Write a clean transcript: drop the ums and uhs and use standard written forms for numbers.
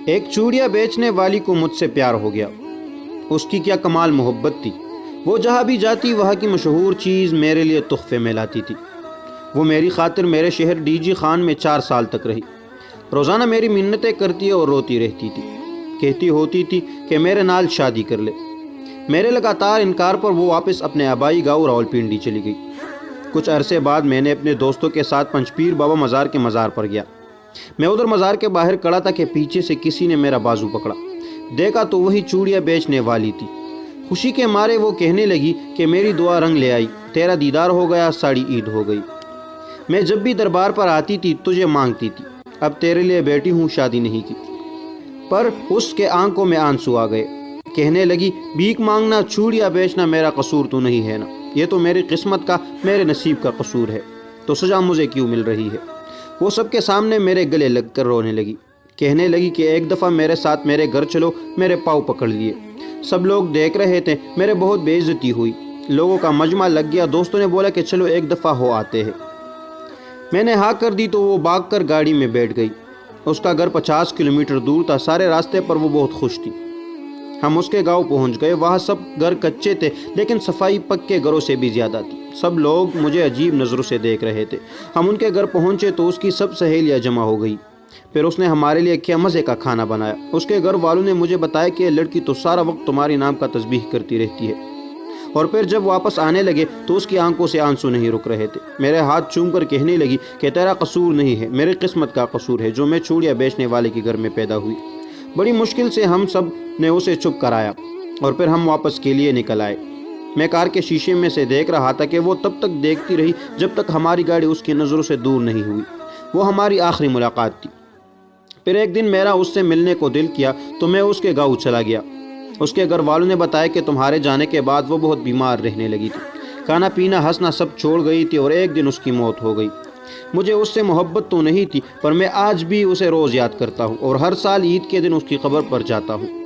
ایک چوڑیاں بیچنے والی کو مجھ سے پیار ہو گیا۔ اس کی کیا کمال محبت تھی، وہ جہاں بھی جاتی وہاں کی مشہور چیز میرے لیے تحفے میں لاتی تھی۔ وہ میری خاطر میرے شہر ڈی جی خان میں 4 سال تک رہی۔ روزانہ میری منتیں کرتی اور روتی رہتی تھی، کہتی ہوتی تھی کہ میرے نال شادی کر لے۔ میرے لگاتار انکار پر وہ واپس اپنے آبائی گاؤں راولپنڈی چلی گئی۔ کچھ عرصے بعد میں نے اپنے دوستوں کے ساتھ پنچ پیر بابا مزار کے مزار پر گیا۔ میں ادھر مزار کے باہر کھڑا تھا کہ پیچھے سے کسی نے میرا بازو پکڑا۔ دیکھا تو وہی چوڑیاں بیچنے والی تھی۔ خوشی کے مارے وہ کہنے لگی کہ میری دعا رنگ لے آئی، تیرا دیدار ہو گیا، ساڑی عید ہو گئی۔ میں جب بھی دربار پر آتی تھی تجھے مانگتی تھی، اب تیرے لیے بیٹی ہوں، شادی نہیں کی۔ پر اس کے آنکھوں میں آنسو آ گئے۔ کہنے لگی بھیک مانگنا، چوڑیاں بیچنا میرا قصور تو نہیں ہے نا، یہ تو میری قسمت کا، میرے نصیب کا قصور ہے، تو سزا مجھے کیوں مل رہی ہے؟ وہ سب کے سامنے میرے گلے لگ کر رونے لگی۔ کہنے لگی کہ ایک دفعہ میرے ساتھ میرے گھر چلو، میرے پاؤں پکڑ لیے۔ سب لوگ دیکھ رہے تھے، میرے بہت بے عزتی ہوئی، لوگوں کا مجمع لگ گیا۔ دوستوں نے بولا کہ چلو ایک دفعہ ہو آتے ہیں۔ میں نے ہاں کر دی تو وہ بھاگ کر گاڑی میں بیٹھ گئی۔ اس کا گھر 50 کلومیٹر دور تھا۔ سارے راستے پر وہ بہت خوش تھی۔ ہم اس کے گاؤں پہنچ گئے۔ وہاں سب گھر کچے تھے، لیکن صفائی پکے گھروں سے بھی زیادہ تھی۔ سب لوگ مجھے عجیب نظروں سے دیکھ رہے تھے۔ ہم ان کے گھر پہنچے تو اس کی سب سہیلیاں جمع ہو گئی۔ پھر اس نے ہمارے لیے کیا مزے کا کھانا بنایا۔ اس کے گھر والوں نے مجھے بتایا کہ یہ لڑکی تو سارا وقت تمہاری نام کا تسبیح کرتی رہتی ہے۔ اور پھر جب واپس آنے لگے تو اس کی آنکھوں سے آنسو نہیں رک رہے تھے۔ میرے ہاتھ چوم کر کہنے لگی کہ تیرا قصور نہیں ہے، میری قسمت کا قصور ہے جو میں چوڑیاں بیچنے والے کے گھر میں پیدا ہوئی۔ بڑی مشکل سے ہم سب نے اسے چپ کرایا اور پھر ہم واپس کے لیے نکل آئے۔ میں کار کے شیشے میں سے دیکھ رہا تھا کہ وہ تب تک دیکھتی رہی جب تک ہماری گاڑی اس کی نظروں سے دور نہیں ہوئی۔ وہ ہماری آخری ملاقات تھی۔ پھر ایک دن میرا اس سے ملنے کو دل کیا تو میں اس کے گاؤں چلا گیا۔ اس کے گھر والوں نے بتایا کہ تمہارے جانے کے بعد وہ بہت بیمار رہنے لگی تھی، کھانا پینا ہنسنا سب چھوڑ گئی تھی اور ایک دن اس کی موت ہو گئی۔ مجھے اس سے محبت تو نہیں تھی، پر میں آج بھی اسے روز یاد کرتا ہوں اور ہر سال عید کے دن اس کی قبر پر جاتا ہوں۔